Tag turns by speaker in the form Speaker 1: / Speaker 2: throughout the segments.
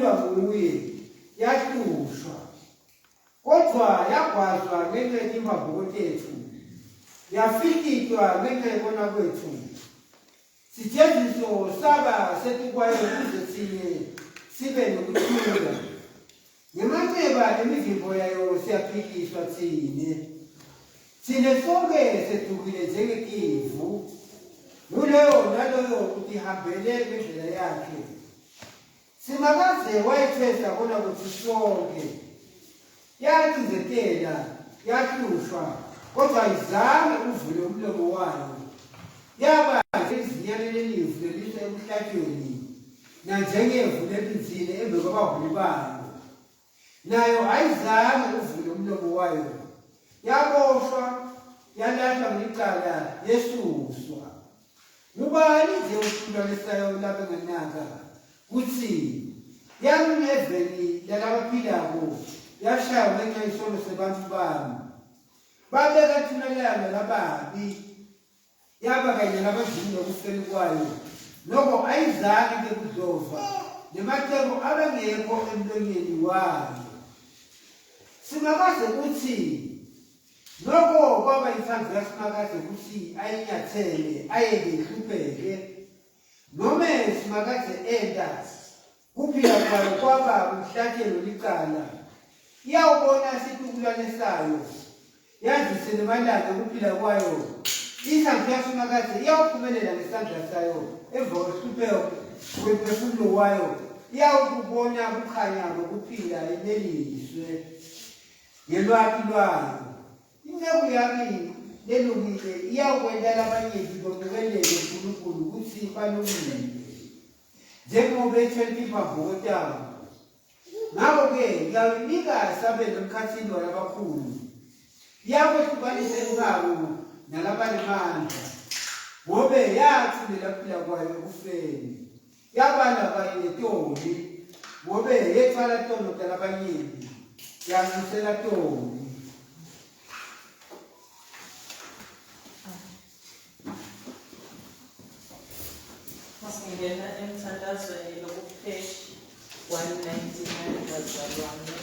Speaker 1: yaculwa nguye yahlushwa kodwa yagwazwa ngenxa yemabhokoti ethu yafikitwa ngenxa yebona kwethu sijeziso saba setukwayo ukuze thine sibe nokuthula ngemanxeba emivimbo yayo siyaphikiswa thine sonke sedukile njengekivu nuleyo naloyo utihambele ngendlela yakhe simakaze wayethesa kona kuthi sonke yacinzetela yahlushwa kodwa ayizange uvule umlomo wayo yaba njengezinyane lelivu lelisa emhlathweni nanjengevu lebinzile embe kwabaholi bayo nayo ayizange uvule umlomo wayo yaboshwa yalahlwa ngelicala yesuswa ngubani nje uhlulanisayo lapha ngenaka kuthi yamleveni lalabaphilako yashaya ngenxa yesono sebantu bami babeka thina lalo lababi yaba kanye nabadluli okufeni kwayo noko ayizange bekudlova nemacebo abangekho emlonyeni wayo simakaze kuthi noko kwaba yithando yasimakaze kuthi ayinyathele ayeke ihlupheke noma simakaze enda kuphila kwayo kwaba umhlathelo licala iyawubona situkulwane sayo yazise nemalanga kuphila kwayo isandla yasimakaze iyawuphumelela ngesandla sayo emva kwesihlupheko kwemphefumulo wayo iyawukubona kukhanya ngokuphila eneliswe ngelwakhi lwayo inceku yami lelungile iyawukwenta labanyenti bomukelele uNkulunkulu ukuthi balungile njengoba ethwele imabhokoti abo ngakho-ke ngiyawunika sabe nomkhathini walabakhulu iyakwehlukanisa emkabo nalabanemandla ngobe yathulela phila kwayo ekufeni yabala kanye netombi ngobe yethwala tonota labanyenti yanxusela tombi
Speaker 2: masingena emthandazweni lokupheshi 199 bazalwane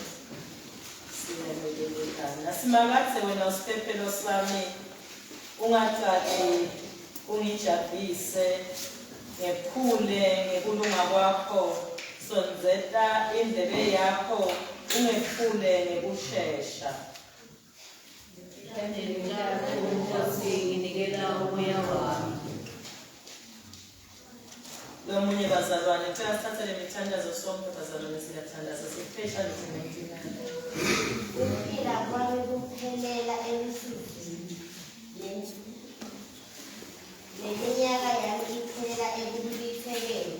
Speaker 2: siyalekelekana simakathe wena usiphephelo sami ungacaci ungijabulise ngephule ngekulunga kwakho sonzeta indlebe yakho ungephule ngekushesha lomunye bazalwane ngicela sithathe le mithandazo sonke bazalwane siyathandaza siphesha le 99
Speaker 3: ukuphila kwami kuphelela elusizini neminyaka yami iphelela ekubuyithekeni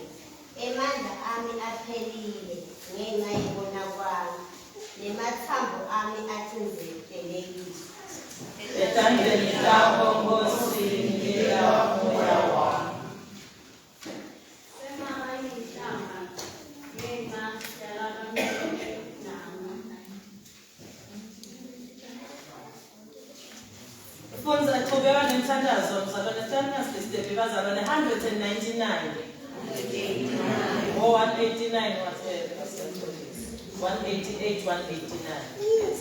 Speaker 3: emandla ami aphelile ngenxa yebona kwami nemathambo ami athinzetelekile
Speaker 2: etandleni lakho Nkosi nginika umoya wami Funza qhubeka nemthandazo mzalwane thandaza step bazalwane 199 or 189 whatever 188 189 yes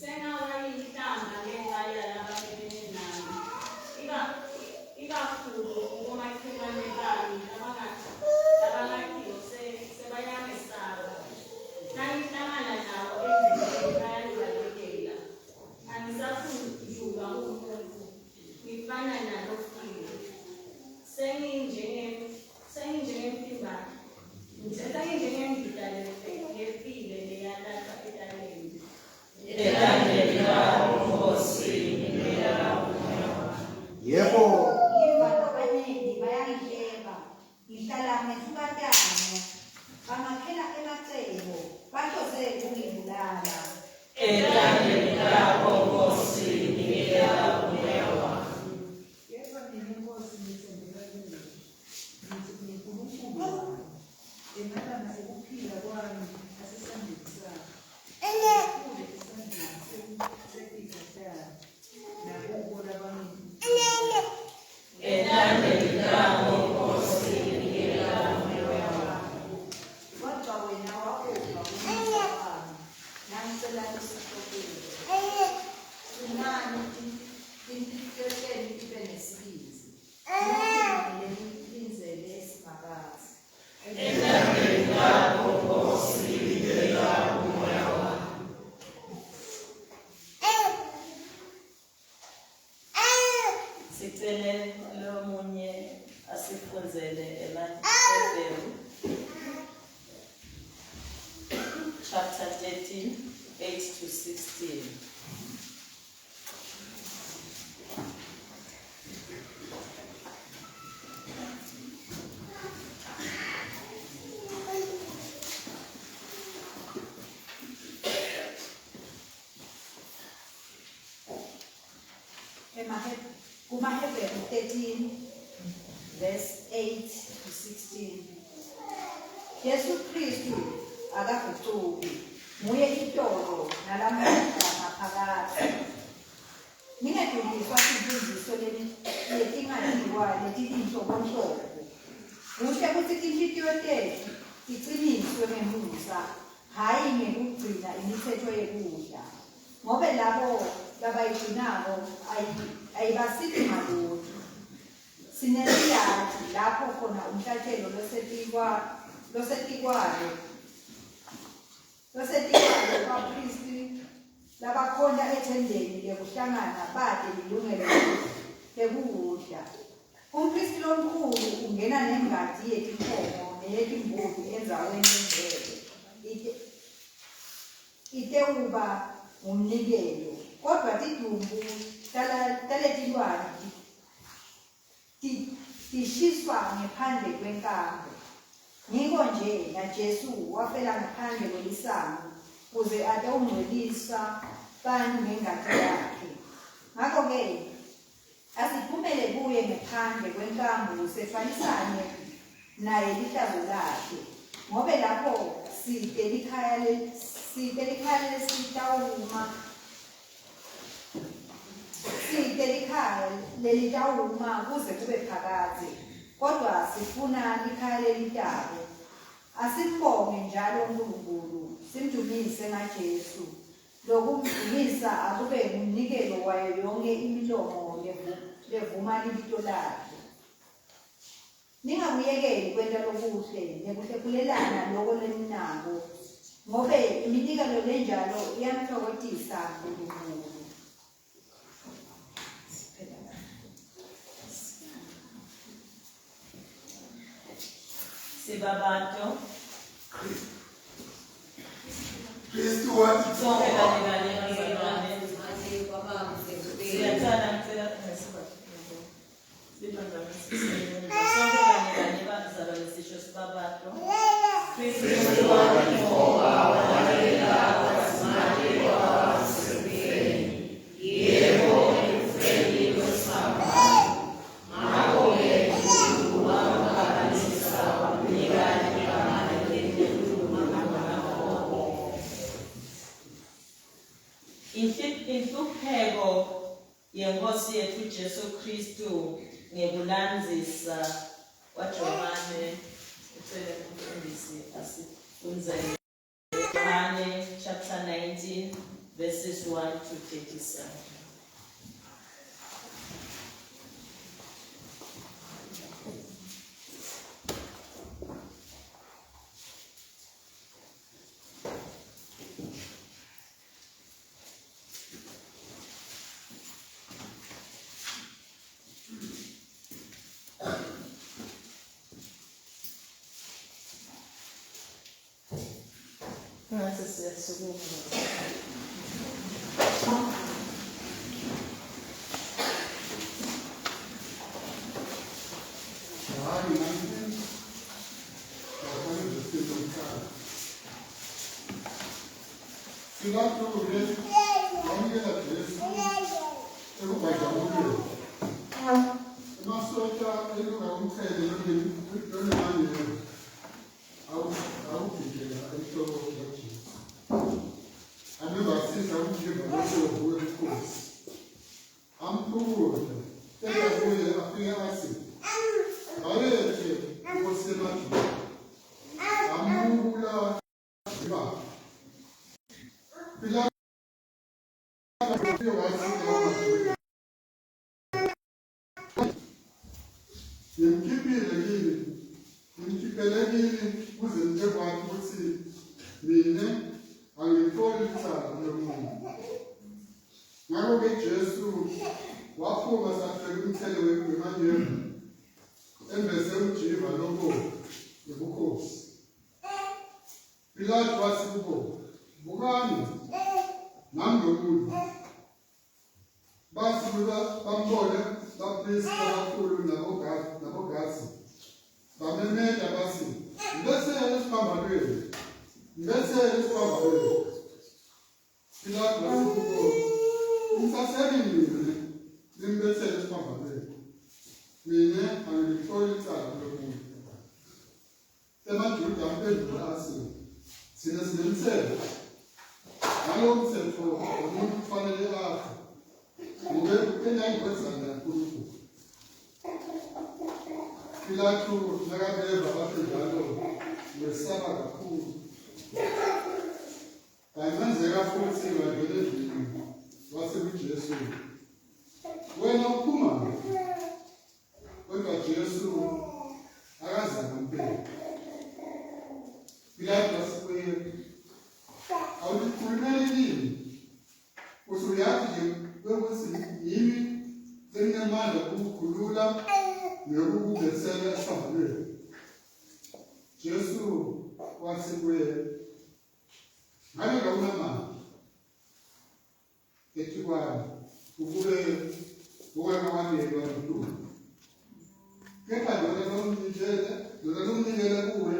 Speaker 4: sengawayihlamba ngekhaya lababene nami ikakhulu ngomakhelwane bami abangakhiyo sebayamesaba nangihlangana nabo endleleni bayangibalekela angisafuni ukujuka umuntu ngifana nalo futhi senginjengemfimba senginjengemgidala ngefile leyalapha etaleni
Speaker 2: etandleni lakho Nkosi nginika umoya wami
Speaker 1: yebo
Speaker 5: abaningi bayangihleba ngihlala ngehlukatana bangaphela emacebo bahlose ukungibulala
Speaker 2: etandleni lakho Nkosi nginika umoya wami
Speaker 5: yebo Nkosi ngithembela kuwe ngithi uNkulunkulu wami emalanga ekuphila kwami asesandleni sakho kule esandleni sekuzatha nakubo labantu
Speaker 2: etandleni lakho Nkosi nginika umoya wami
Speaker 5: kodwa
Speaker 2: chapter 13, 8 to 16.
Speaker 5: KumaHebheru 13 verse 8 to 16. Yesu Kristu akagucuki, nguye itolo nalamandla maphakathi. Ningaduliswa imfundiso letingadliwa letinhlobonhlobo. Kuhle ukuthi inhliziyo tethu iqiniswe ngemusa, hhayi ngekugcina imithetho yekudla. Ngobe labo labayigcinako ayibasithi ngalutho. Sineliyadi lapho khona umhlatshelo losetikwayo kwapristi labakhona ethendeni lekuhlangana bade lilungelo lekudla. Umpristi lomkhulu ungena nengadi yetinkomo neyetimbuzi endzaweni engcwele itewuba ngumnikelo, kodwa tidumbu taletilwane tishiswa ngaphandle kwenkambo. Ngiko nje naJesu wafela ngaphandle kwelisango kuze atawungcwelisa bantfu ngengati yakhe. Ngakho-ke asiphumele kuye ngaphandle kwenkambo sefanisane naye lihlazo lakhe, ngobe lapho side likhaya lelitawuma kuze kube phakade, kodwa sifuna likhaya lelitabo. Asimbonge njalo uNkulunkulu, simdumise ngaJesu. Lokumdumisa akube ngumnikelo wayo yonke imilomo levuma libito lakhe. Ningamuyekeli kwenta lokuhle nekuhlephulelana loko leninako, ngobe iminikelo lenjalo iyamthokozisa uNkulunkulu.
Speaker 2: Sibabantu.
Speaker 6: Kristu wathi
Speaker 2: Sonke kanye bazalwane. Siyathanda ngicela sonke kanye bazalwane sisho sibabantu. Kristu wathi inhlupheko yenkosi yethu Jesu Kristu ngekulandzisa kwaJohane umfundisi asifundzele Johane chapter 19 verses 1 to 37.
Speaker 6: Pilato wathi kubo, bukani, nami lomuntu. Basuka bambone baphristi abakhulu nabogadi. Bamemeza bathi, mbesele esiphambanweni. Pilato wathi kubo, umhlaseli mina, nimbethele esiphambanweni. Mina angilitholi icala lomuntu. EmaJuda amphendula athi, thina sinemthetho. Ngalo mthetho umuntu kufanele afe. Ngoba enayingwenzanga kaNkulunkulu. Pilato nakabeva bathi njalo wesaba kakhulu. Kayenzeka futhi ngavele endlini wathi kuJesu, wena uphuma. Kodwa Jesu akazange amphendule. Pilato wathi kuye, awulikhulumeli yini? Usuyazi ukuthi yimi enginamandla ukukhulula nokukubethela esiphambanweni. Jesu wathi kuye, ngabe kawunamandla ethi kwami ukube ungakawanelwa yintombi. Kepha lona lomnikela kuwe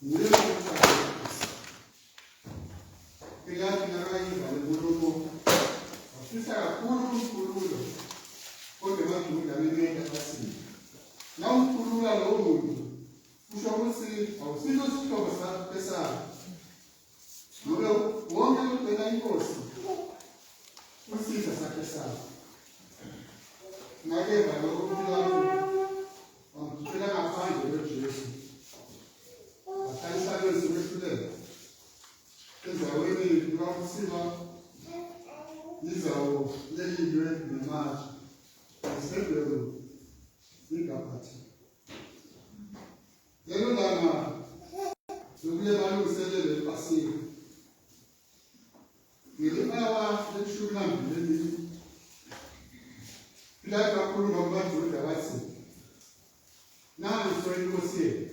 Speaker 6: nguye omhlaba. Pilato nakayiva lenkulumo wafisa kakhulu umkhululo, kodwa EmaJuda bemenda bathi, nawumkhulula lowo muntu kusho ukuthi awusilo isihlobo esakho. Ngoba wonke lobheka inkosi usitha sakhe sakho. Ngakeva lokho Pilato wamkhiphela ngaphandle kweJesu. Wahlalisa lwezi wehluleka endaweni kaMsiba izawo lelilwe nematshe ngesebhelo igabhathi. Lelo langa lokule balungiselele iPasika. Ngelibawa leshumi nambili Pilato wakhuluma kumaJuda wathi, nansi inkosi yenu.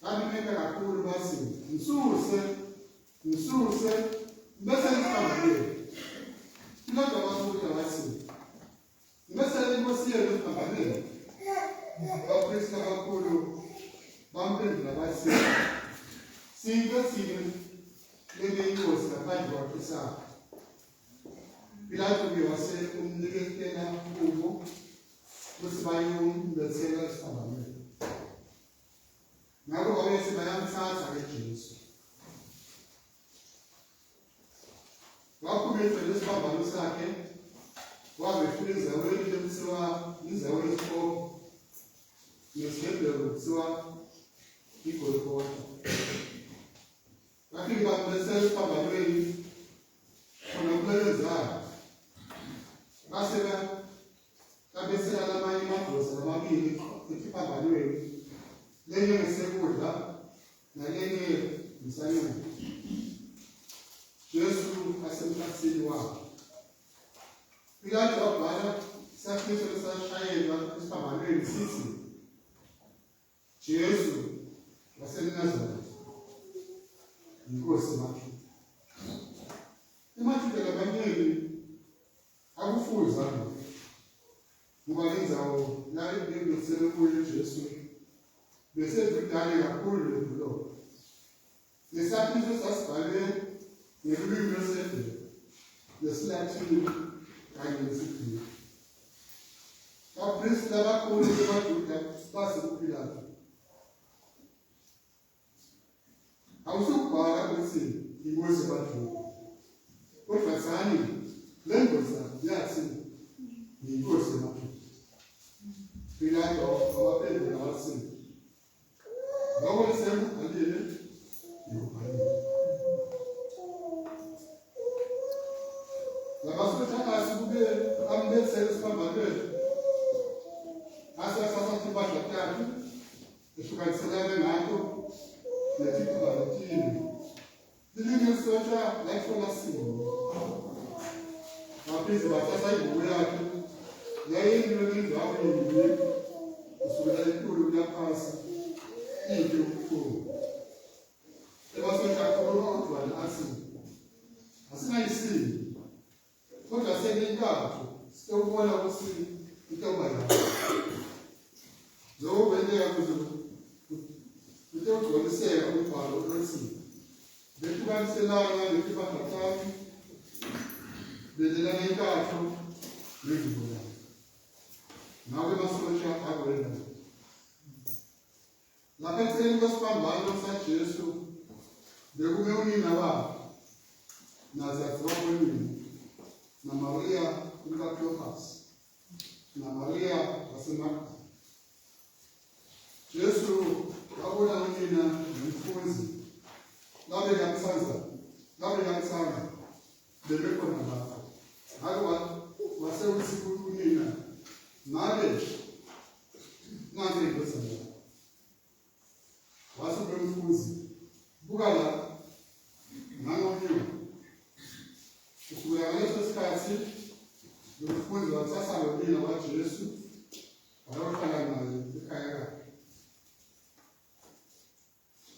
Speaker 6: Bamemeza kakhulu bathi, msuse, mbesele esiphambanweni. Pilato wabuza wathi, mbesele inkosi yenu esiphambanweni. Abaphristi abakhulu bamphendula bathi, siyinto thina lenge inkosi ngaphandle kwaKesari. Pilato-ke wase umnikela kubo ukuthi bayombethela esiphambanweni. Ngakho wabethi bayamthatha Jesu. Wakhuluma isiphambano sakhe, wabefika endaweni ekuthiwa indawo yesiphofu, ngesihebheru kuthiwa iGolgotha. Bafike bambethela esiphambanweni khona kulekezayo. Base babethela lamanye amadlozi amabili esiphambanweni, lenye ngesekudla nalenye ngesanyama. Jesu asemkhathini wakhe. Pilato wabhala isafiso esashayelwa esiphambanweni sithi, Jesu waseNazaretha, inkosi yamaJuda. EmaJuda abaningi akufuzanga ngoba lenzawo la ebebethele kuyo Jesu besedudane kakhulu ledolobha. Lesafiso sasibhalwe ngelulwimi lwesebhele, lesiLatini kanye nesiGriki. Abaphristi abakhulu bamaJuda bathi kuPilato, awusubhala ukuthi inkosi yamaJuda, kodwa thani le ndoda yathi yinkosi yamaJuda. Pilato wabaphendula wathi, ngakho lisemhalile ngikubhalile. Labasotshakazi kube ambethele esiphambanweni, asasathatha impahla yakhe ehlukaniselane ngakho neThixo. Lilinye isotsha layithola simo. Baphinde bathatha ingubo yakhe yayindiwe ngendawo yembi, kusukela enkulu kuya phansi, inhle ubuhlungu. inkatho siyobona ukuthi intombazana zokwenzeka kuze kutogcoliseka umbhalo othi behlukaniselana bangathathi bedelana inkatho nezibulala nawe masosha akwenda lapha eceleni kwesiphambano saJesu bekume unina babo nazaziwa kwenini na Maria ukaCleophas na Maria waseMagdala. Yesu wabona unina nomfunzi labe kamthanda bebekhona lapho ngake wasewuthi unina ngabe nansi indodana wasuke umfunzi buka la ngangonyuka kusukela ngaleso sikhathi umfunzi wathatha unina waJesu wayohlala naye ekhaya lakhe.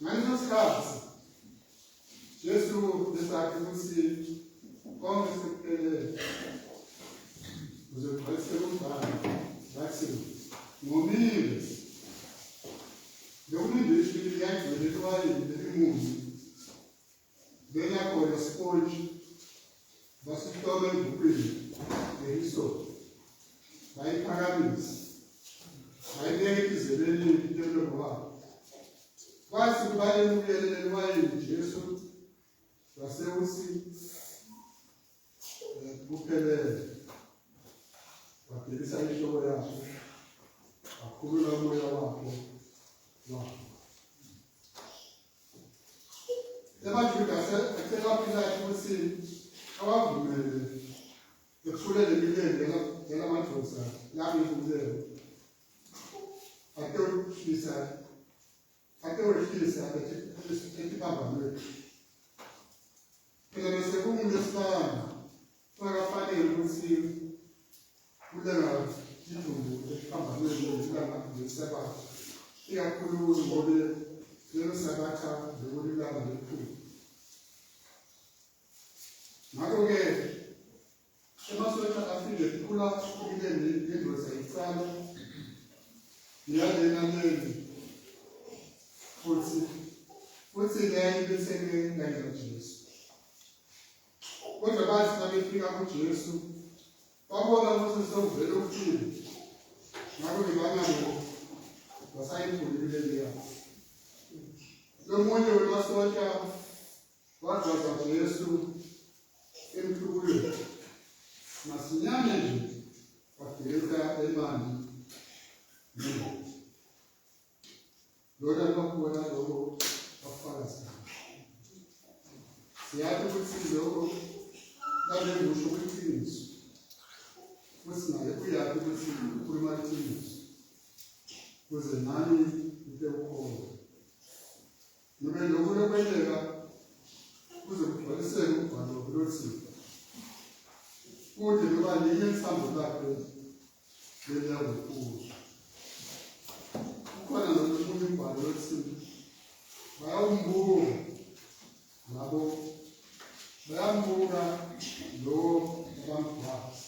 Speaker 6: Ngaleso sikhathi Jesu besathi ukuthi konke sekuphelele uzogcwaliseka umbhalo wathi ngomile bekulinde ishwili yakugcwele liwayini lelimunyu benyakhona sponge basitoma engubheni ngehisopo bayiphakamisa bayibeka izeleleni emlomo wabo kwathi bayemukele liwayini Jesu wasewuthi kuphelele wabhekisa inhloko yakhe wakhulula umoya wakhe ebajuda acela Pilato ukuthi awavumele ekuhlulele imilende yalamadlozi yabo imvulelo atewehlisa etiphambanweni phela bese kungulesibani akafanele ukuthi kulenga idumbu etiphambanweni ngesabatha ikakhulu ngobe lelo sabatha bekulilanga lekhulu. Ngakho-ke emasosha afike ikhula umlende yendoda icala ngiyalena leli futhi ngiyayibetheke ngayela Jesu. Kodwa bathi babefika kuJesu babona ukuthi sokuvele ukuthini. Ngakho-ke bangalo wasayipholile leyo. Lomunye wemasosha wadlaza Jesu emhlubulweni masinyane nje wagileka emanzi nengozi. Lona lokubona lokho wafakazi. Siyathi ukuthi lokho labe ngisho kwiqiniso. Futhi naye uyathi ukuthi ukhuluma iqiniso. Kuze nami ngibe ukhona. Noma lokho lokwenzeka kuze kugcwaliseke umbhalo lothi kude noba linye ithambo lakhe leliyakukhulu. Kukhona nomunye umbhalo lothi bayambuka labo bayambuka lo abamgwazi.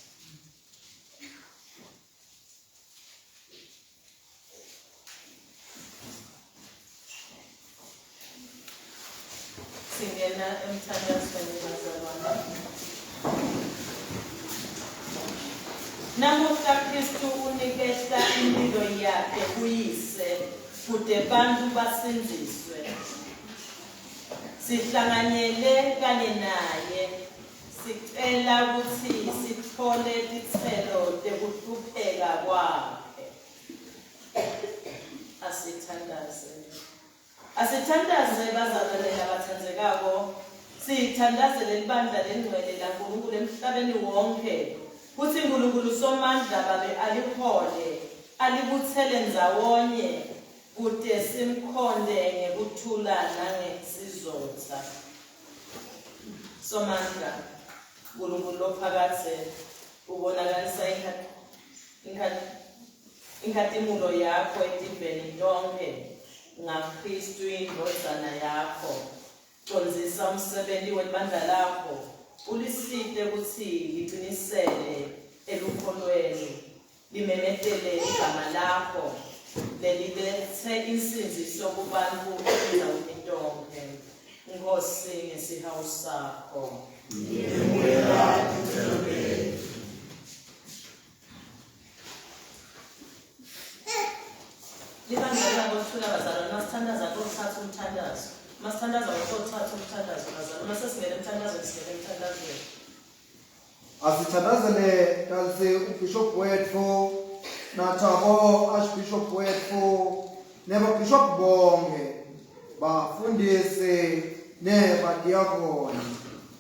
Speaker 2: Singena emthandazweni bazalwane. Namuhla Kristu unikeza impilo yakhe kuyise kude bantu basinziswe. Sihlanganyele kanye naye sicela ukuthi sithole izithelo zokuhlupheka kwakhe. Asithandaze bazalwane abathandekako, sithandazele ibandla lengcwele laNkulunkulu emhlabeni wonke. Kuthi uNkulunkulu somandla babe alihole, alibuthele ndzawonye, kude simkhonde ngekuthula nangesizotha. Somandla, uNkulunkulu ophakathe, ubonakalisa inkhatimulo yakho etimbeni tonke ngaKristu indodana yakho. Condzisa umsebenzi webandla lakho ulisiphe ukuthi liqinisele elukholweni limemetele igama lakho lelilethe insinziso kubantu endaweni yonke. Nkosi ngesihawu sakho. Libandlela ngokuthula bazalwane masithandaza kokuthatha umthandazo. Masithandaza ngokuthatha umthandazo bazalwane. Masesingena emthandazweni singena emthandazweni.
Speaker 7: Asithandazele kalisi ubishop wethu nathabo archbishop wethu nebabishop bonke bafundisi nebadiyakoni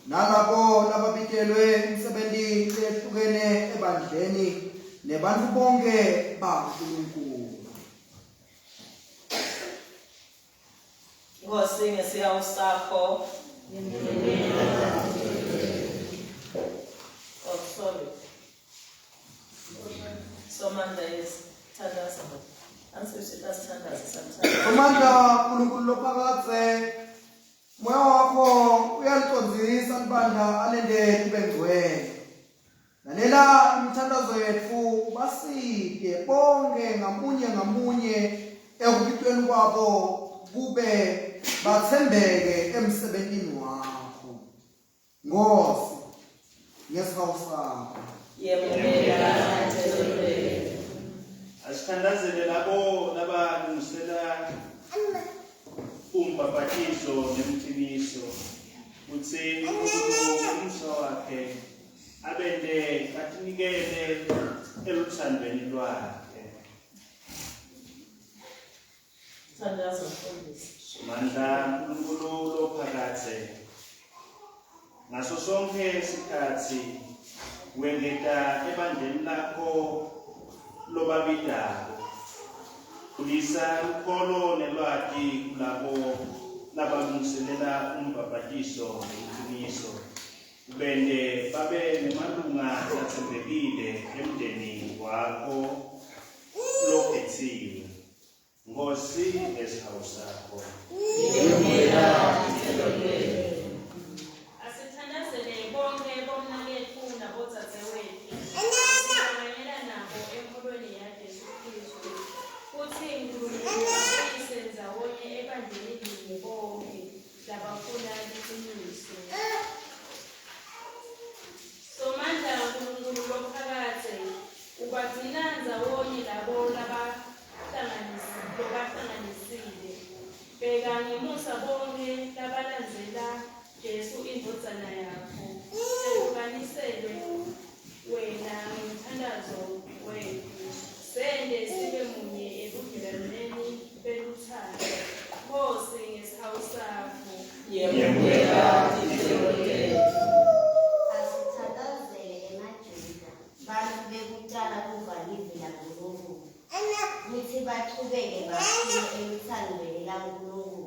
Speaker 7: nalabo lababikelwe emsebenzini ehlukene ebandleni nebantu bonke baNkulunkulu.
Speaker 2: Nkosi ngesihawu sakho. Oh, sorry. Somanda is thandaza. Answer thandaza.
Speaker 7: Somanda uNkulunkulu lophakathe moya wakho uyalicondzisa libandla alendele bengcwele. Lalela imithandazo yethu basike bonke ngamunye ekubitweni kwabo kube bathembeke emsebenzini wakho. Nkosi ngesihawu sakho.
Speaker 8: Asithandazele labo labalungisela umbhabhatiso nemthibiso uthi umusa wakhe abende atinikele eluthandweni lwakhe.
Speaker 2: Thandaza mfundisi.
Speaker 8: Mandla uNkulunkulu lophakathe ngaso sonke isikhathi wengeta ebandleni lakho lobabidayo kulisa ukholo nelwati kulabo labalungiselela umbhabhatiso neqiniso ubende babe nemalunga athembekile emndenini wakho lokhethiwe. Nkosi ngesihawu sakho.
Speaker 4: Asithandazele bonke bomnakethu nabodzadzewethu sihlanganyela nabo emholweni yaJesu Kristu futhi uNkulunkulu asiyise ndawonye ebandleni linye bonke labafuna iqiniso. Somandla uNkulunkulu lophakathe ubagcina ndawonye labo bahlanganisile. Bheka ngemusa bonke labalandzela Jesu indodana yakho. Sehlukanisele wena ngomthandazo wethu. Sende sibe munye ebudlelwaneni beluthando. Nkosi ngesihawu sakho.
Speaker 3: Asithandazele emaJuda bantu bekucala kuvalivela kuNkulunkulu ukuthi baqhubeke baphile emthandweni kaNkulunkulu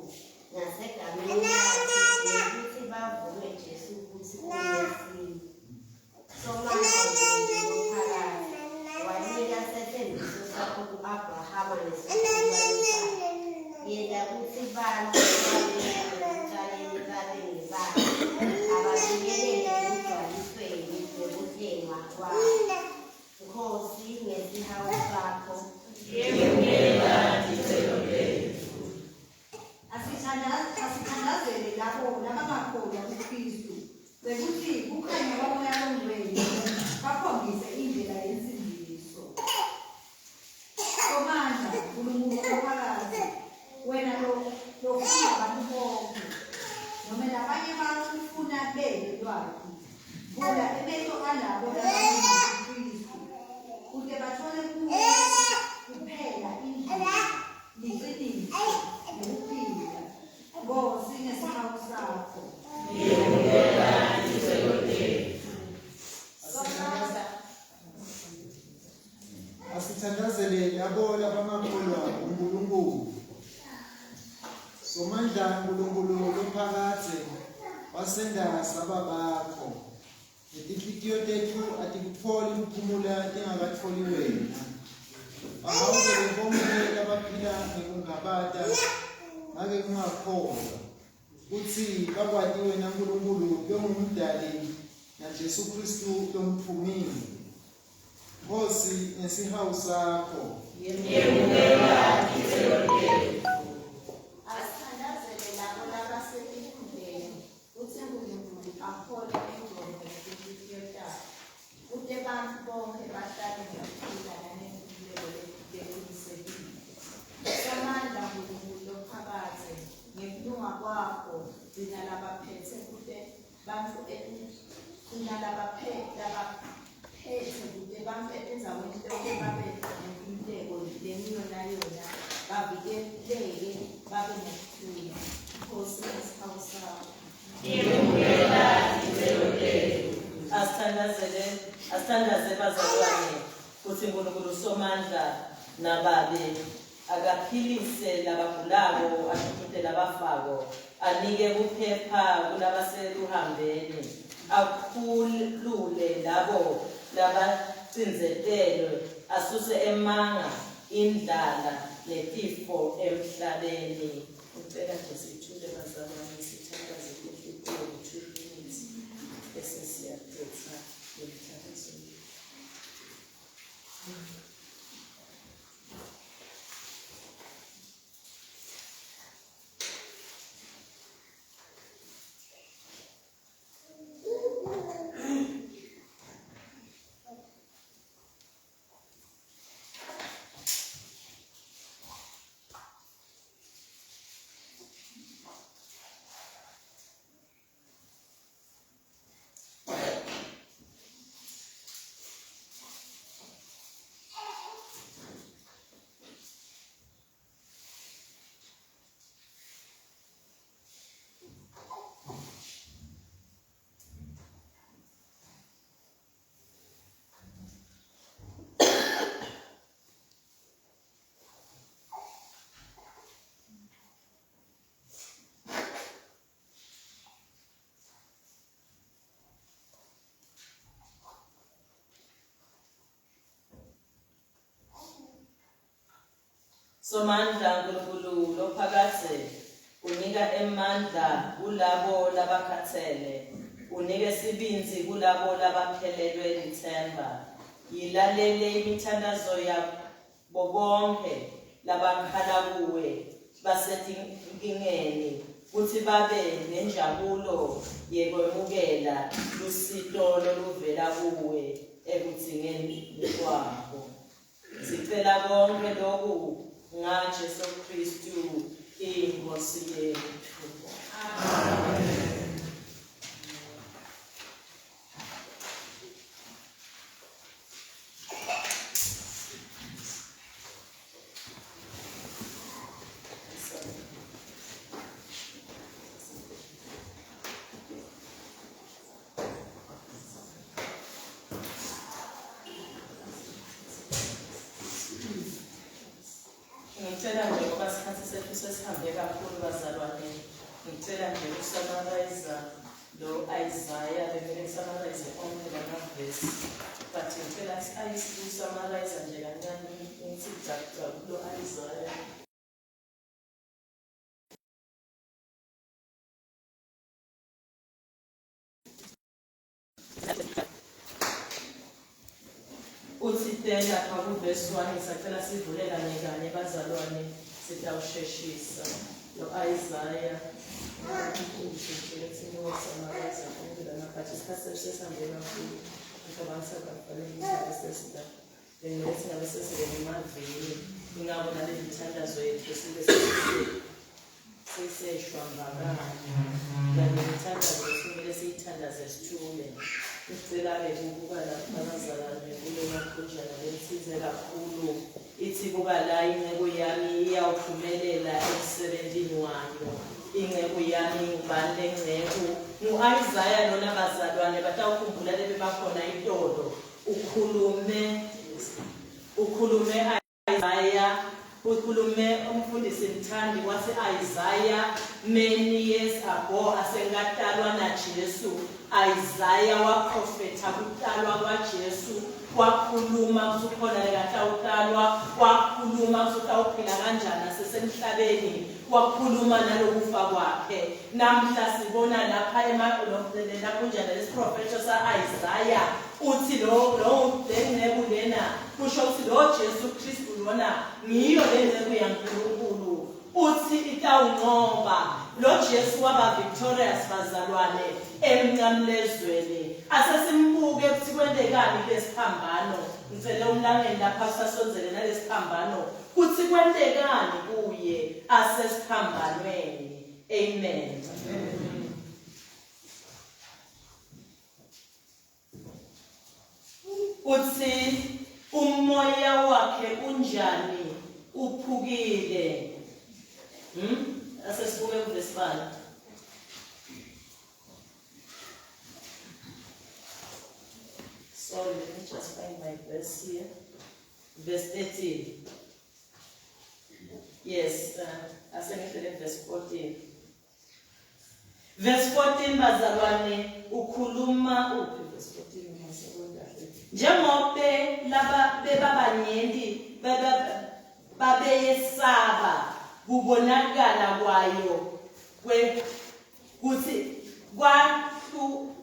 Speaker 3: nasegameni lakhe nokuthi bavume Jesu ukuthi uyesini. Somandla ngophakathi wanika sethembiso sakho ku-Abrahama nesizukulwane sakhe. Yena ukuthi bantu ekutshaleni babeni babo abafikelele ekugcwalisweni nokuhlengwa kwabo. Nkosi ngesihawu sakho.
Speaker 5: Asithandazele labo labangakholwa kuKristu bekuthi kukhanya kwamoya longcwele bakhombise indlela yensindiso. Somandla uNkulunkulu ophakathi wena lofuna abantu bonke noma labanye bafuna bebe lwakhe vula emehlo alabo labakuKristu ukuze bathole kuwe kuphela indlela liqiniso nokuphila. Nkosi ngesihawu sakho.
Speaker 6: Asithandazele labo labangakholwa uNkulunkulu. Somandla uNkulunkulu lophakathe wasenda sababakho. Izinhliziyo zethu atikutfoli ukuphumula tingakatholi wena. Bahawukele bonke labaphila ngekungabata ngake kungakholwa. Kuthi bakwati wena Nkulunkulu bengumdali naJesu Kristu lomphumile. Nkosi ngesihawu sakho.
Speaker 5: Asithandazele labo labasenkundleni uthi uNkulunkulu ahole engqondo yokuyotala. Kude bantu bonke bahlale ngokuphila nanenkululeko beqinisekile. Samandla Nkulunkulu lophakathi ngekulunga kwakho thina labaphethe kude bantu thina labaphethe kude bantu enzaweni lonke babe nenkululeko leniyonayona bavikeleke babe nokuthula. Nkosi ngesihawu sakho.
Speaker 2: Asithandaze bazalwane kuthi uNkulunkulu Somandla nababe akaphilise labagulayo athuthute labafako anike ukuphepha kulabaseluhambeni akhulule labo labacinzetelwe asuse emanga indlala netifo emhlabeni. Ucela nje sithule bazalwane sithandaze kuhlupho 2 minutes bese siyaphetha umthandazo. Somandla Nkulunkulu lophakathi unika emandla kulabo labakhathele unike sibinzi kulabo labaphelelwe lithemba yilalele imithandazo yabo bonke labakhala kuwe basetinkingeni kuthi babe nenjabulo yekwemukela lusito loluvela kuwe ekudzingeni kwabo. Sicela konke lokhu ngaJesu Kristu inkosi yethu. Amen. Ngicela nje ngoba isikhathi sethu sesihambe kakhulu bazalwane, ngicela nje ukusummarize lo Isaiah bemele summarize onke lamavesi, but ngicela ayisummarize nje kancane ngithi exactly lo Isaiah. Uthi tela kwakuvesi 1 ngisacela sivulela ngekanye bazalwane sitawusheshisa lo Isaiah ukusummarize konke lamaphathi isikhathi sesihambe kakhulu ngicabanga sabafanele sesida bengithi ngabe sesingena emavini ngingabona le mithandazo yethu sibe seseshwambakala kanti imithandazo esimele siyithandaze sithule. Ngicela-ke ukuba lapha abazalwane kule makhunjana lensize kakhulu ithi kuba la inceku yami iyawuphumelela emsebenzini wayo. Inceku yami ngubani le nceku? Ngu-Isaiah lona bazalwane batawukhumbula lebe bakhona itolo ukhulume Isaiah ukhulume umfundisi Mthandi wathi Isaiah many years bo asengatalwa na Jesu. Isaiah waprofeta kutalwa kwa Jesu, wakhuluma kukhona lekatawutalwa, wakhuluma kutawuphila kanjani asesemhlabeni, wakhuluma nalokufa kwakhe. Namhla sibona lapha emaqolofeni lapho njalo lesiprofeta sa-Isaiah uthi lo lenceku lena kusho ukuthi lo Jesu Kristu lona ngiyo lenceku yaNkulunkulu. Uthi itawunqoba lo Jesu waba victorious bazalwane emncamlezweni. Asesimbuke ukuthi kwendekani lesiphambano. Ngicela umlangeni lapha sasonzele nalesiphambano. Kuthi kwendekani kuye asesiphambanweni. Amen. Uthi umoya wakhe unjani uphukile. Asesibuke kuvesi bani. Sorry, let me just find my verse here. Verse 13. Yes, I sent it in verse 14. Verse 14 bazalwane ukhuluma uphi verse 14 ngisebenza. Njengobe laba bebabanyenti babeyesaba kubonakala kwayo kuthi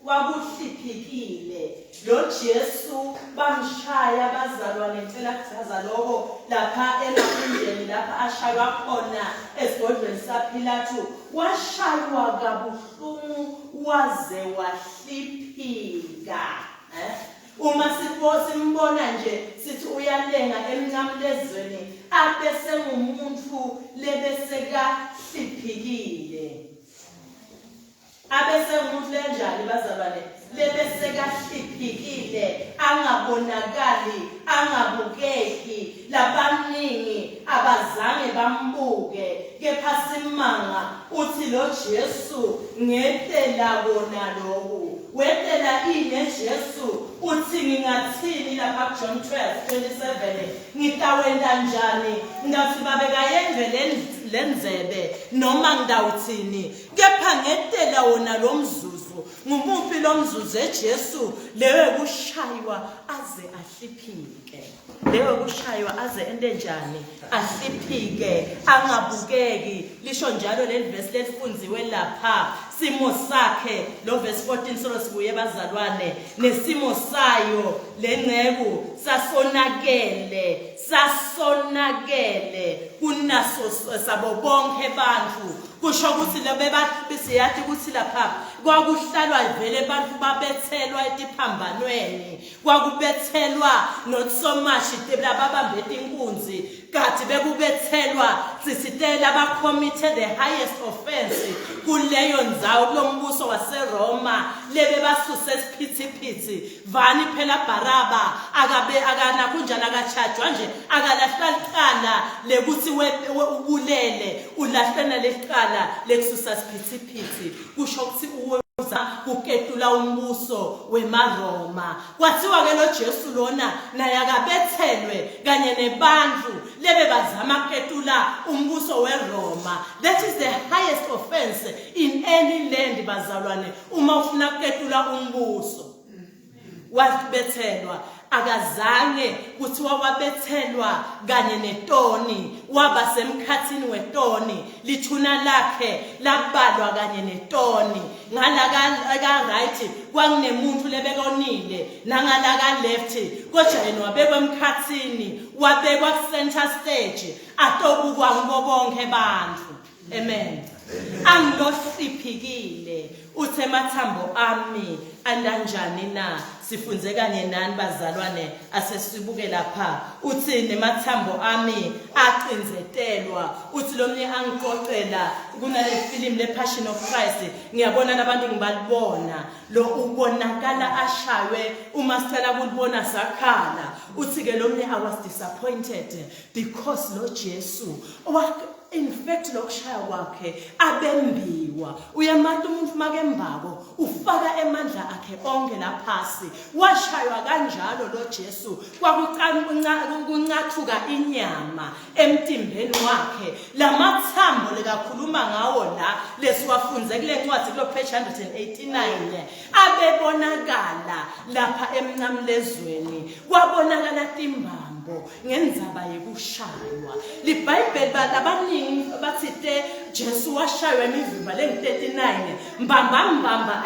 Speaker 2: kwakuhliphikile lo Jesu bamshaya bazalwane ngicela kuchaza lokho lapha emaqindeni lapha ashaywa khona esigodlweni saPilato washaywa kabuhlungu waze wahliphika. Uma simbona nje sithi uyalenga emncamlezweni abese ngumuntu lebeseka hliphikile. Abese ngumuntu lenjani bazalwane lebeseka hliphikile angabonakali angabukeki labaningi abazange bambuke kepha simanga uthi lo Jesu ngedlela bona lokho wedlela ine Jesu uthi ngingathini lapha John 12:27 ngitawenda njani ngathi babekayendle lenzebe noma ngidawuthini kepha ngedlela wona lo mzuzu ngumuphi lo mzuzu eJesu lewe kushaywa aze ahliphike. Lewe kushaywa aze ende njani ahliphike angabukeki. Lisho njalo leli verse lelifunziwe lapha simo sakhe lo verse 14 solo sibuye bazalwane nesimo sayo lenceku sasonakele kunaso sabo bonke bantu. Kusho ukuthi lebesiyathi ukuthi lapha kwakuhlalwa vele abantu babethelwa etiphambanweni kwakubethelwa not so much lababambethe inkunzi kanti bekubethelwa sisitela abacommitted the highest offense kuleyo ndzawo kulombuso waseRoma lebe basuse esiphithiphithi vani phela Baraba akana kunjani akachajwa nje akalahla liqala lekuthi ubulele ulahlena leqala lekususa isiphithiphithi kusho ukuthi uketula umbuso weMaroma. Kwathiwa ke lo Jesu lona naye akabethelwe kanye nebantu lebe bazama uketula umbuso weRoma. That is the highest offense in any land bazalwane uma ufuna uketula umbuso. Wabethelwa akazange kuthiwa wabethelwa kanye netoni waba semkhathini wetoni lithuna lakhe labalwa kanye netoni ngalaka right kwakunemuntu lebekonile nangalaka left kodwa yena wabekwa emkhathini wabekwa ku center stage atobukwa ngo bonke abantu. Amen. Angilohliphikile uthe mathambo ami andanjani na sifunze kanye nani bazalwane asesibuke lapha uthi nemathambo ami aqinzetelwa uthi lomnye angiqoqela kunale film le Passion of Christ ngiyabona nabantu ngibalibona lo ubonakala ashaywe uma sicela kulibona sakhala uthi ke lomnye I was disappointed because lo Jesu in fact lokushaya kwakhe abembiwa. Uyamata umuntu makembako ufaka emandla akhe onke laphasi. Washaywa kanjalo lo Jesu kwakuncathuka inyama emtimbeni wakhe. Lamathambo lekakhuluma ngawo la lesiwafunze kule ncwadi kulo page 189 abebonakala lapha emncamlezweni. Kwabonakala timbambo ngendzaba yekushaywa. LiBhayibheli abaningi bathi Jesu washaywa emivimba lengu-39 mbamba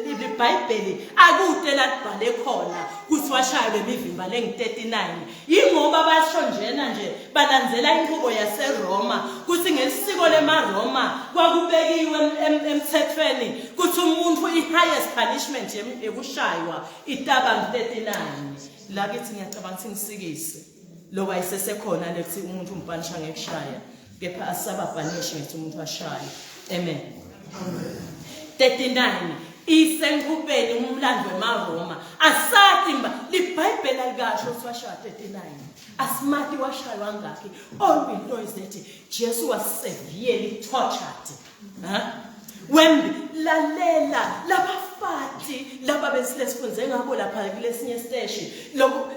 Speaker 2: LiBhayibheli akude labhale khona kuthi washaywa emivimba lengu-39 yingoba basho njena nje balandzela inkqubo yaseRoma kuthi ngesiko lemaRoma kwakubekiwe emthethweni kuthi umuntu i-highest punishment yekushaywa itabangu 39. La kithi ngiyacabanga ukuthi ngisikise loba isesekhona lekuthi umuntu umpanisha ngekushaya kepha asababhanishe ngithi umuntu ashaya. Amen. 39 isenkubeni umlando wemaRoma asatimba LiBhayibheli alikasho ukuthi washaya 39 asimati washaywa ngakhi. All we know is that Jesus was severely tortured. Wembi lalela labafati laba besilesifunze ngabo lapha kulesinye steshi lokho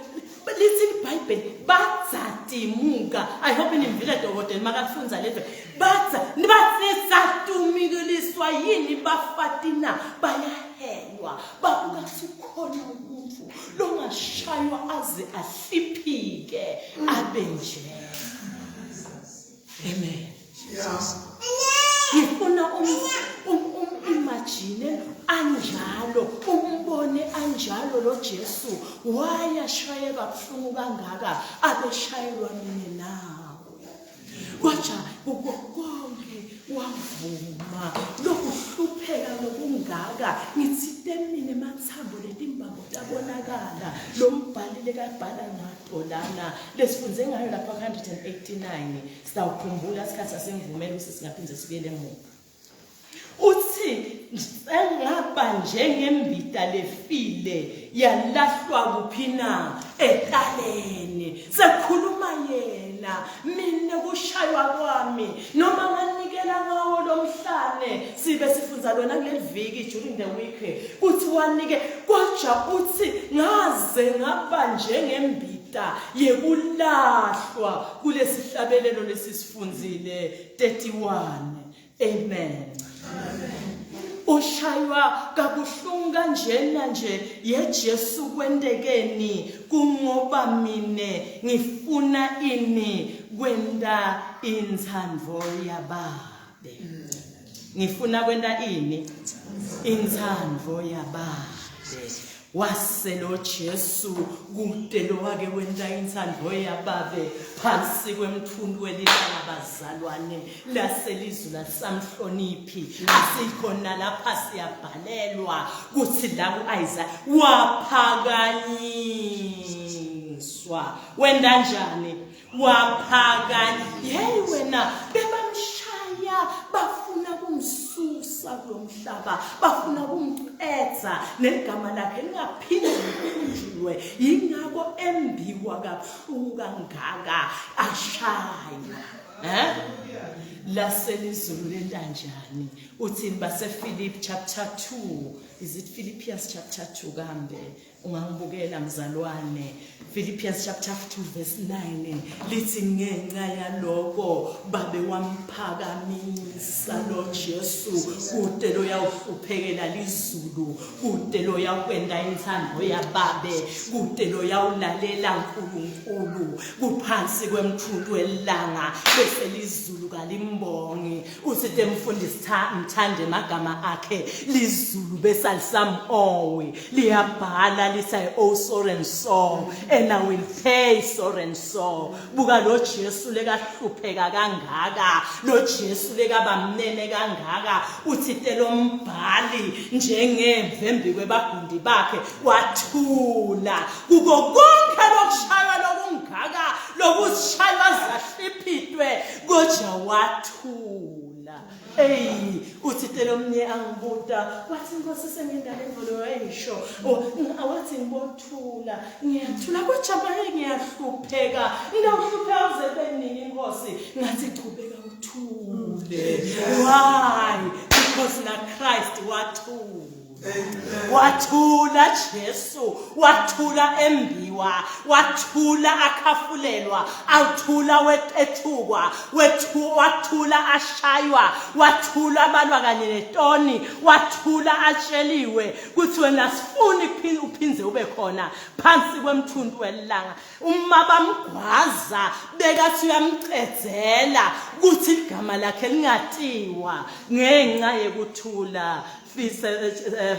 Speaker 2: lithi iBhayibheli batsatimuka. I hope inimvile dokotela makafunza lento batsa nibatsatumikiliswa yini bafati na bayahelwa babuka sikhona umuntu longashaywa aze ahliphike abenje. Amen.
Speaker 6: Yes.
Speaker 2: Ngifuna imagine anjalo umbone anjalo lo Jesu wayashayeka kubuhlungu kangaka abeshayelwa mina nawe. Kwacha konke wavuma lokuhlupheka lokungaka ngithi temini emathambo letimbambo tabonakala lo mbhalile kabhala ngadolana lesifunze ngayo lapha 189 sitawukhumbula isikhathi sasemvumela ukuthi singaphinde sibuyele emuva. Uthi engaba njengembita lefile yalahlwa kuphi na etaleni sekhuluma yena mina kushaywa kwami noma nganikela ngawo lomhlane sibe sifunza lona kuleli viki during the week uthi wanike kwaja uthi ngaze ngaba njengembita yekulahlwa kulesihlabelelo lesisifunzile 31. Amen. Ushaywa kabuhlungu kanjena nje yeJesu kwendekeni kungoba mine ngifuna ini kwenda inthando yababe. Ngifuna kwenda ini inthando yababe. Waselo Jesu kudelo wake wenda inthando yababe phansi kwemthundu welilanga bazalwane laselizwe lasamhloniphi sikhona lapha siyabhalelwa kuthi la uIsaiah waphakanyiswa wenda njani waphakanyiswa. Hey wena bebamshaya bafuna kumsusa kulomhlaba bafuna kumqedza negama lakhe lingaphinde likhunjulwe yingakho embiwa kabuhlungu kangaka ashaya. Laselizulu lentanjani uthini basePhilippi chapter 2. Is it Philippians chapter 2 kambe ungangibukela mzalwane? Philippians chapter 2 verse 9 lithi ngenxa yaloko babe wamphakamisa lo Jesu kude lo yawuhluphekela lizulu kude lo yakwenda inthando yababe kude lo yawulalela uNkulunkulu kuphansi kwemthundu welanga bese lizulu kalimbongi uthi temfundisi mthande amagama akhe lizulu besalisamowe liyabhala lithi oh so and so and I will pay so and so. Buka lo Jesu lekahlupheka kangaka lo Jesu lekabamnene kangaka uthi telo mbhali njengemvembi kwebagundi bakhe wathula kuko konke lokushaywa lokungaka lokushaywa zahliphitwe kodwa wathula. uthi telo mnye angibuda wathi Nkosi sengindala imvolo wayisho awathi ngibothula ngiyathula kwajama ngiyahlupheka ngiyahlupheka uze benini Nkosi ngathi chubeka uthule why because na Christ wathula Jesu wathula embiwa wathula akhafulelwa awuthula wethethukwa wathula ashaywa wathula abalwa kanye netoni wathula atsheliwe kuthi wena sifuni uphinze ube khona phansi kwemthundu welanga uma bamgwaza bekathi uyamcedzela kuthi igama lakhe lingatiwa ngenxa yekuthula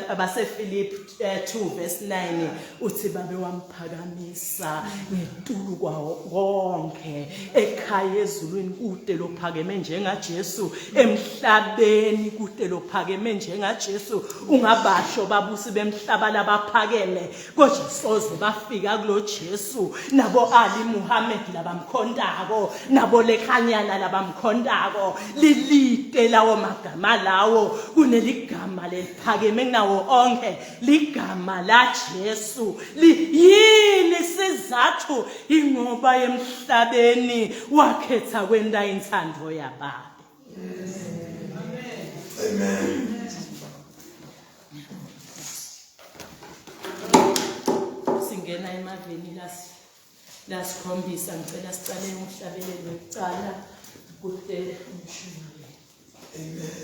Speaker 2: abase Philip 2 verse 9 uthi babe wamphakamisa ngetulu kwawo konke ekhaya ezulwini kude lophakeme njenga Jesu emhlabeni kude lophakeme njenga Jesu ungabasho babusi bemhlaba labaphakeme kodwa soze bafika kulo Jesu nabo Ali Muhammad labamkhondako nabo lekhanyana labamkhondako lilite lawo magama lawo kuneligama leliphakeme kunawo onke ligama la Jesu yini sizathu ingoba emhlabeni wakhetha kwenda inthando yaBaba. Amen. Singena emaveni lasikhombisa ngicela sicale umhlabelelo wecala kude umshini. Amen.